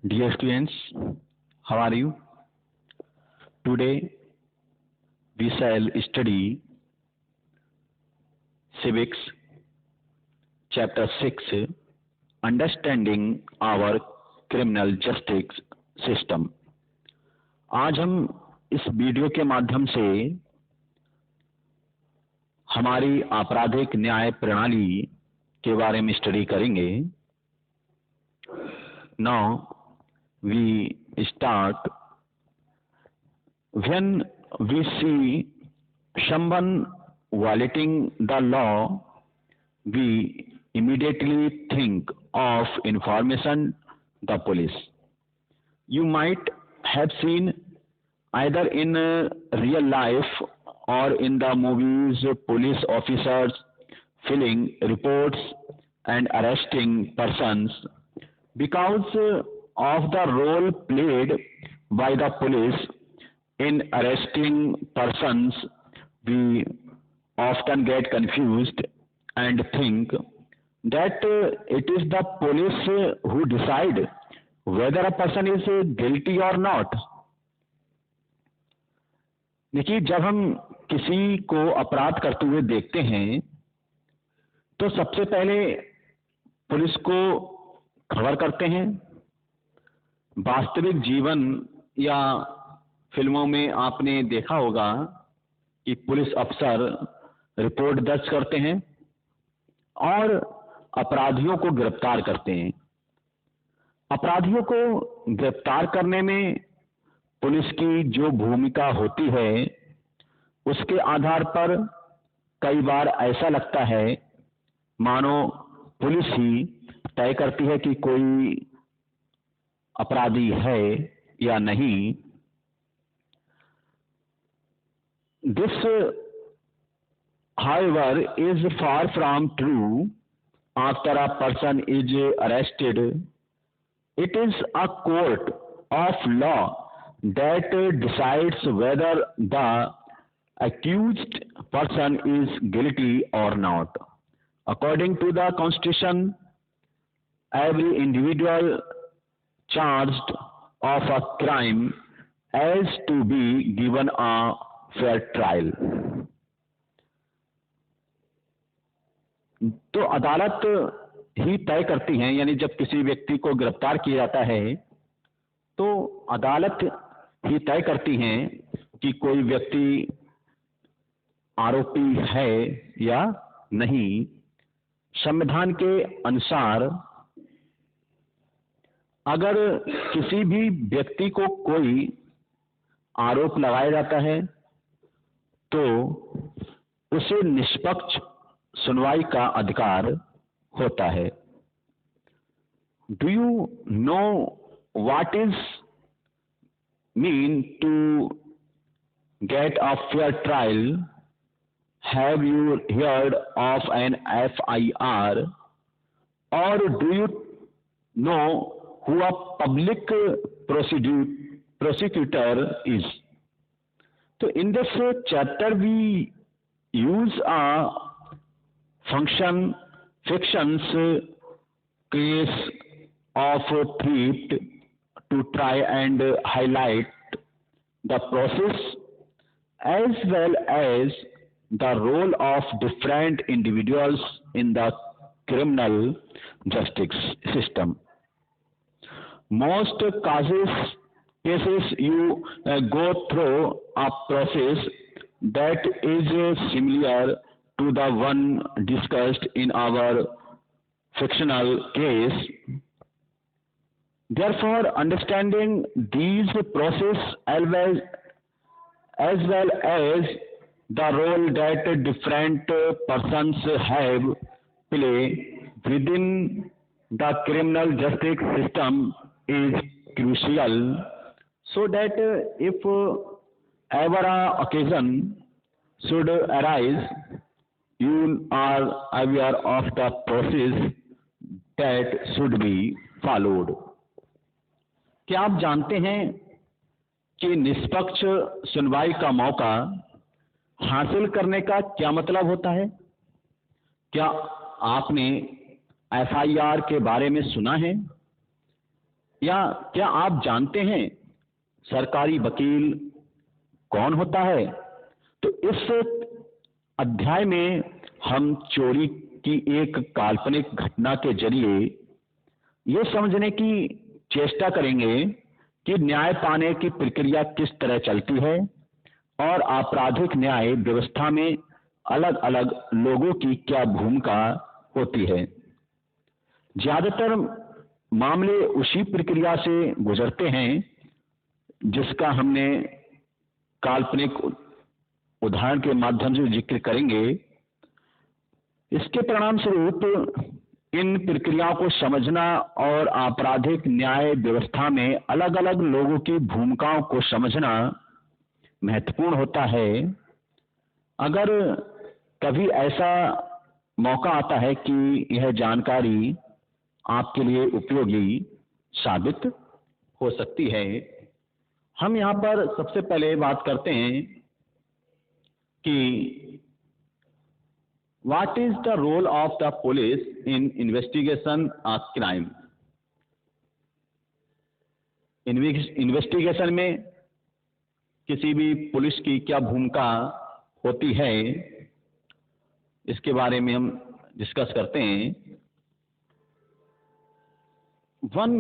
Dear students, how are you? Today we shall study Civics, Chapter 6, Understanding our Criminal Justice System. आज हम इस video के माध्यम से हमारी आपराधिक न्याय प्रणाली के बारे में स्टडी करेंगे. Now we start. When we see someone violating the law, we immediately think of information the police. You might have seen either in real life or in the movies police officers filling reports and arresting persons. Because of the role played by the police in arresting persons, we often get confused and think that it is the police who decide whether a person is guilty or not. देखिए, जब हम किसी को अपराध करते हुए देखते हैं तो सबसे पहले पुलिस को खबर करते हैं. वास्तविक जीवन या फिल्मों में आपने देखा होगा कि पुलिस अफसर रिपोर्ट दर्ज करते हैं और अपराधियों को गिरफ्तार करते हैं. अपराधियों को गिरफ्तार करने में पुलिस की जो भूमिका होती है उसके आधार पर कई बार ऐसा लगता है मानो पुलिस ही तय करती है कि कोई अपराधी है या नहीं. This, however, is far from true. After a person is arrested, it is a court of law that decides whether the accused person is guilty or not. According to the Constitution, every individual charged of a crime has to be given a fair trial. तो अदालत ही तय करती है, यानी जब किसी व्यक्ति को गिरफ्तार किया जाता है तो अदालत ही तय करती है कि कोई व्यक्ति आरोपी है या नहीं. संविधान के अनुसार अगर किसी भी व्यक्ति को कोई आरोप लगाया जाता है तो उसे निष्पक्ष सुनवाई का अधिकार होता है. Do you know what is mean to get a fair trial? Have you heard of an FIR, or do you know who a public prosecutor is? So in this chapter we use a fiction's case of theft to try and highlight the process as well as the role of different individuals in the criminal justice system. Most cases you go through a process that is similar to the one discussed in our fictional case. Therefore, understanding these processes as well as the role that different persons have play within the criminal justice system is crucial, so that if ever an occasion should arise, you are aware of the process that should be followed. क्या आप जानते हैं कि निष्पक्ष सुनवाई का मौका हासिल करने का क्या मतलब होता है? क्या आपने FIR के बारे में सुना है? या क्या आप जानते हैं सरकारी वकील कौन होता है? तो इस अध्याय में हम चोरी की एक काल्पनिक घटना के जरिए ये समझने की चेष्टा करेंगे कि न्याय पाने की प्रक्रिया किस तरह चलती है और आपराधिक न्याय व्यवस्था में अलग अलग लोगों की क्या भूमिका होती है। ज्यादातर मामले उसी प्रक्रिया से गुजरते हैं जिसका हमने काल्पनिक उदाहरण के माध्यम से जिक्र करेंगे। इसके परिणाम स्वरूप इन प्रक्रियाओं को समझना और आपराधिक न्याय व्यवस्था में अलग अलग लोगों की भूमिकाओं को समझना महत्वपूर्ण होता है। अगर कभी ऐसा मौका आता है कि यह जानकारी आपके लिए उपयोगी साबित हो सकती है। हम यहाँ पर सबसे पहले बात करते हैं कि what is the role of the police in investigation a crime. Investigation में किसी भी पुलिस की क्या भूमिका होती है, इसके बारे में हम डिस्कस करते हैं। One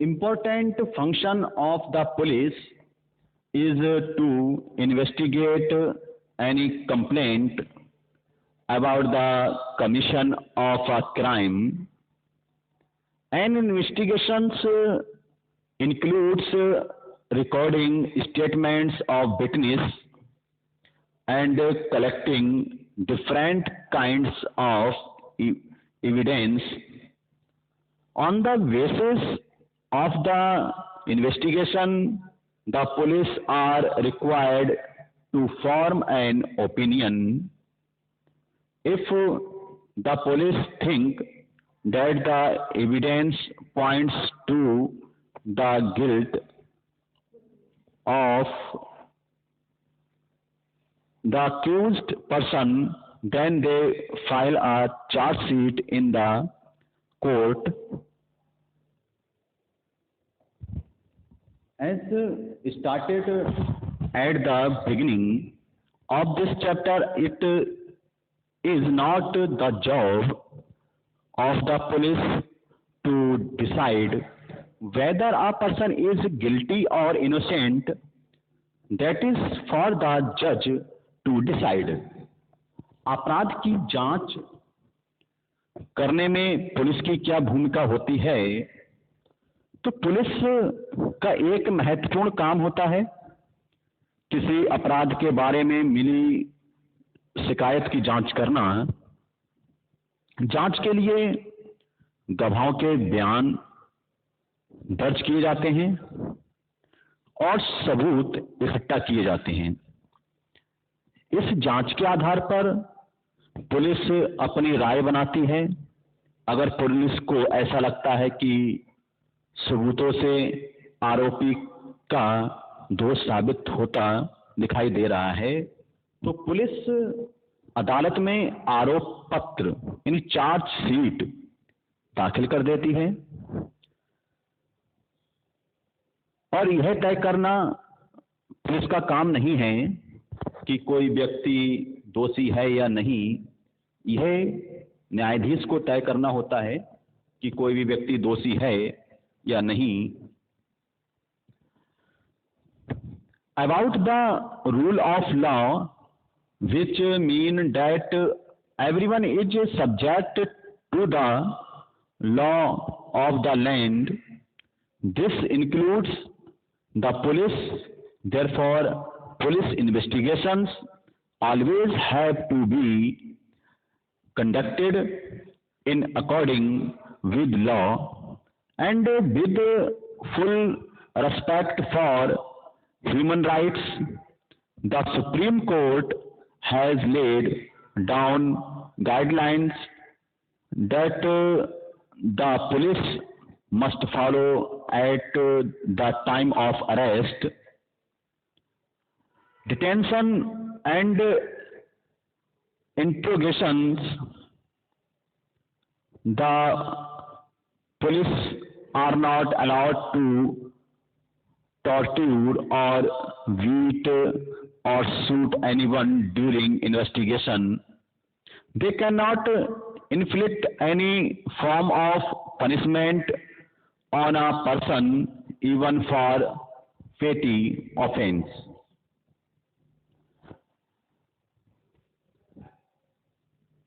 important function of the police is to investigate any complaint about the commission of a crime. An investigations includes recording statements of witness and collecting different kinds of evidence. On the basis of the investigation, the police are required to form an opinion. If the police think that the evidence points to the guilt of the accused person, then they file a charge sheet in the court. As started at the beginning of this chapter, it is not the job of the police to decide whether a person is guilty or innocent. That is for the judge to decide. अपराध की जांच करने में police की क्या भूमिका होती है? तो पुलिस का एक महत्वपूर्ण काम होता है किसी अपराध के बारे में मिली शिकायत की जांच करना। जांच के लिए गवाहों के बयान दर्ज किए जाते हैं और सबूत इकट्ठा किए जाते हैं। इस जांच के आधार पर पुलिस अपनी राय बनाती है। अगर पुलिस को ऐसा लगता है कि सबूतों से आरोपी का दोष साबित होता दिखाई दे रहा है, तो पुलिस अदालत में आरोप पत्र यानी चार्ज शीट दाखिल कर देती है और यह तय करना पुलिस का काम नहीं है कि कोई व्यक्ति दोषी है या नहीं। यह न्यायाधीश को तय करना होता है कि कोई भी व्यक्ति दोषी है या नहीं। About the rule of law, which mean that everyone is subject to the law of the land. This includes the police. Therefore, police investigations always have to be conducted in according with law and with full respect for human rights. The Supreme Court has laid down guidelines that the police must follow at the time of arrest, detention and interrogations. The police are not allowed to torture or beat or shoot anyone during investigation. They cannot inflict any form of punishment on a person even for petty offense.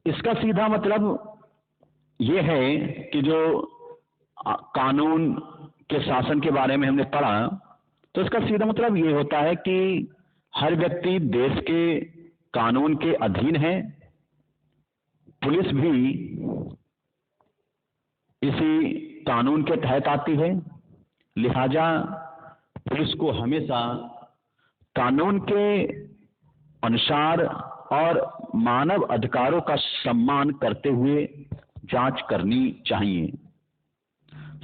इसका सीधा मतलब ये है कि जो कानून के शासन के बारे में हमने पढ़ा, तो इसका सीधा मतलब ये होता है कि हर व्यक्ति देश के कानून के अधीन है। पुलिस भी इसी कानून के तहत आती है, लिहाजा पुलिस को हमेशा कानून के अनुसार और मानव अधिकारों का सम्मान करते हुए जांच करनी चाहिए।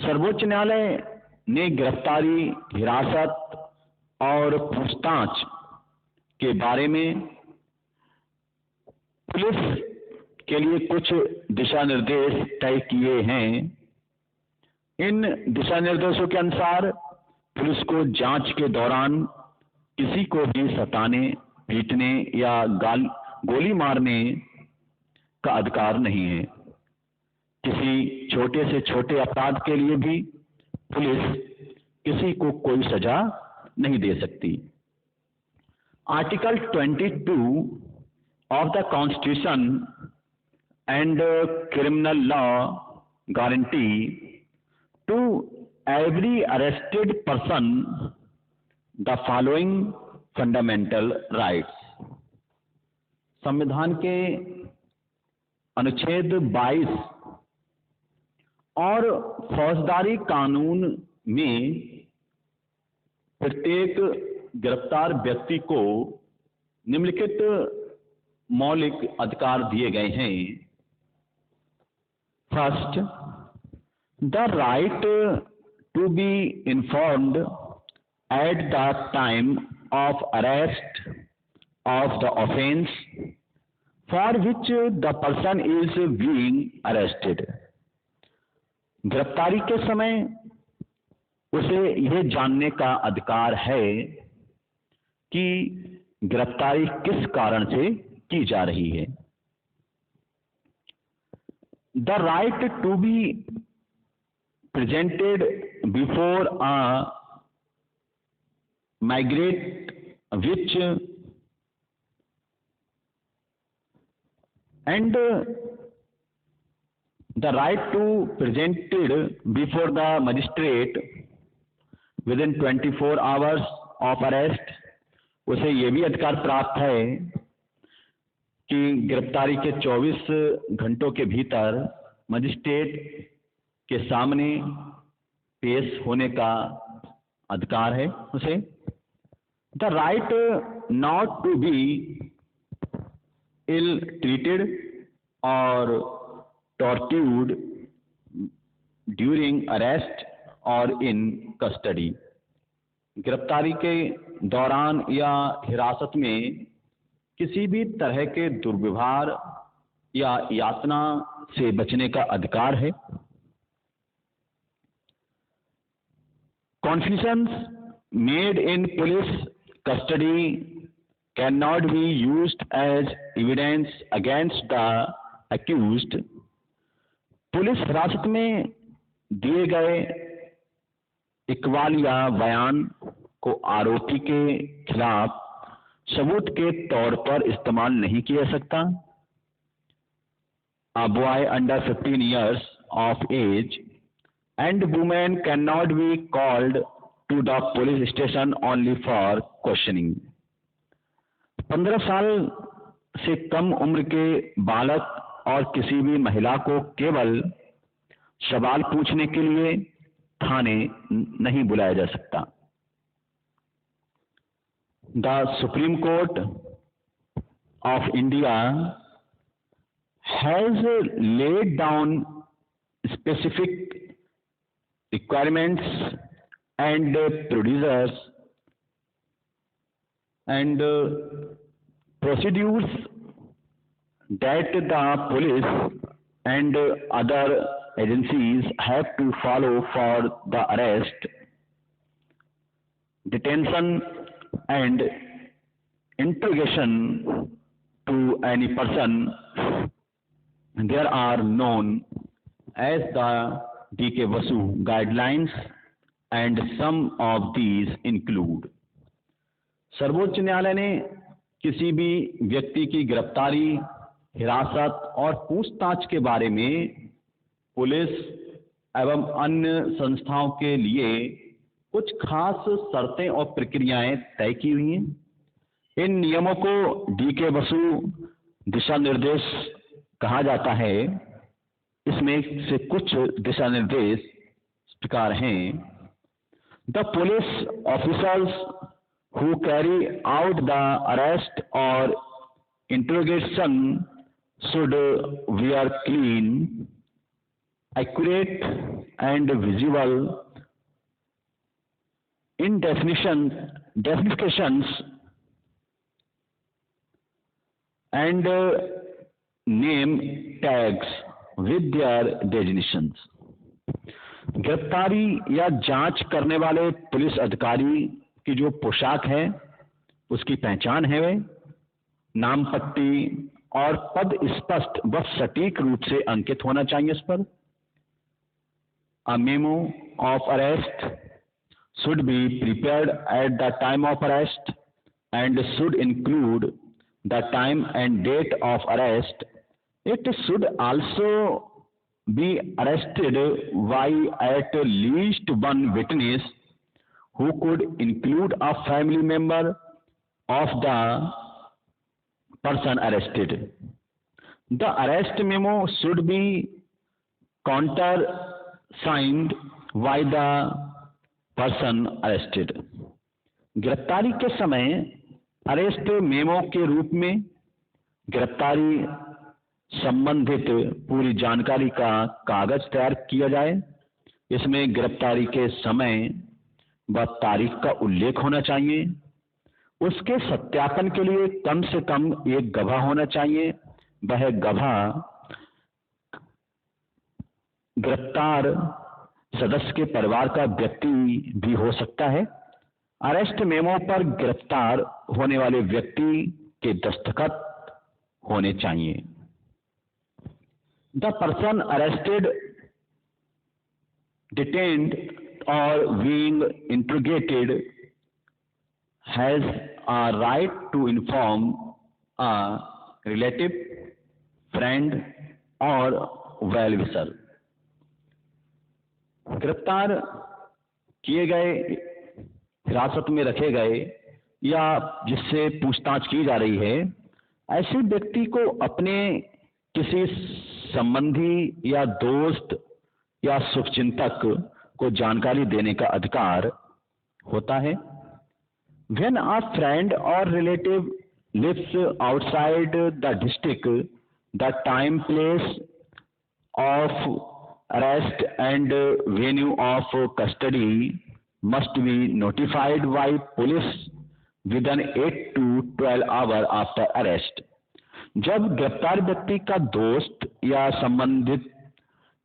सर्वोच्च न्यायालय ने गिरफ्तारी, हिरासत और पूछताछ के बारे में पुलिस के लिए कुछ दिशा निर्देश तय किए हैं। इन दिशा निर्देशों के अनुसार पुलिस को जांच के दौरान किसी को भी सताने, पीटने या गोली मारने का अधिकार नहीं है। किसी छोटे से छोटे अपराध के लिए भी पुलिस किसी को कोई सजा नहीं दे सकती। Article 22 of the Constitution and criminal law guarantee to every arrested person the following fundamental rights. संविधान के अनुच्छेद 22 और फौजदारी कानून में प्रत्येक गिरफ्तार व्यक्ति को निम्नलिखित मौलिक अधिकार दिए गए हैं। First, the right to be informed at the time of arrest of the offence for which the person is being arrested. गिरफ्तारी के समय उसे यह जानने का अधिकार है कि गिरफ्तारी किस कारण से की जा रही है। The right to be presented before a magistrate which and the right to presented before the magistrate within 24 hours of arrest, उसे ये भी अधिकार प्राप्त है कि गिरफ्तारी के 24 घंटों के भीतर मजिस्ट्रेट के सामने पेश होने का अधिकार है उसे। The right not to be ill treated और टॉर्च्यूर्ड ड्यूरिंग अरेस्ट और इन कस्टडी। गिरफ्तारी के दौरान या हिरासत में किसी भी तरह के दुर्व्यवहार या यातना से बचने का अधिकार है। Confessions made in police custody cannot be used as evidence against the accused. Police हिरासत में दिए गए इकबाल या बयान को आरोपी के खिलाफ सबूत के तौर पर इस्तेमाल नहीं किया जा सकता। A boy under 15 years of age and women cannot be called to the police station only for questioning. 15 साल से कम उम्र के बालक और किसी भी महिला को केवल सवाल पूछने के लिए थाने नहीं बुलाया जा सकता। The Supreme Court of India has laid down specific requirements and procedures and procedures that the police and other agencies have to follow for the arrest, detention and interrogation to any person. There are known as the D.K. Basu guidelines, and some of these include. सर्वोच्च न्यायालय ने किसी भी व्यक्ति की गिरफ्तारी, हिरासत और पूछताछ के बारे में पुलिस एवं अन्य संस्थाओं के लिए कुछ खास शर्तें और प्रक्रियाएं तय की हुई हैं। इन नियमों को D.K. बसु दिशा निर्देश कहा जाता है। इसमें से कुछ दिशा निर्देश इस प्रकार हैं। The police officers who carry out the arrest or interrogation should wear clean, accurate and visible identifications and name tags with their designations. गिरफ्तारी या जांच करने वाले पुलिस अधिकारी की जो पोशाक है उसकी पहचान है, वे नाम पट्टी और पद स्पष्ट व सटीक रूप से अंकित होना चाहिए इस पर। A memo of arrest should be prepared at the time of arrest and should include the time and date of arrest. It should also be arrested by at least one witness who could include a family member of the person arrested. The arrest memo should be countersigned by the person arrested. गिरफ्तारी के समय arrest memo के रूप में गिरफ्तारी संबंधित पूरी जानकारी का कागज तैयार किया जाए। इसमें गिरफ्तारी के समय व तारीख का उल्लेख होना चाहिए। उसके सत्यापन के लिए कम से कम एक गवाह होना चाहिए। वह गवाह गिरफ्तार सदस्य के परिवार का व्यक्ति भी हो सकता है। अरेस्ट मेमो पर गिरफ्तार होने वाले व्यक्ति के दस्तखत होने चाहिए। The person arrested, detained or being interrogated has a right to inform a relative, friend or well-wisher. गिरफ्तार किए गए, हिरासत में रखे गए या जिससे पूछताछ की जा रही है, ऐसे व्यक्ति को अपने किसी संबंधी या दोस्त या शुभचिंतक को जानकारी देने का अधिकार होता है। When a friend or relative lives outside the district, the time, place of arrest and venue of custody must be notified by police within 8 to 12 hours after arrest. जब गिरफ्तार व्यक्ति का दोस्त या संबंधित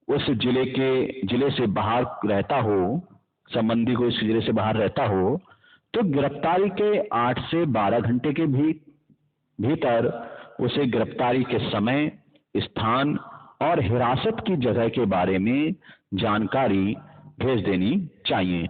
उस जिले से बाहर रहता हो, संबंधी को इस जिले से बाहर रहता हो, तो गिरफ्तारी के 8 से 12 घंटे के भीतर उसे गिरफ्तारी के समय, स्थान और हिरासत की जगह के बारे में जानकारी भेज देनी चाहिए।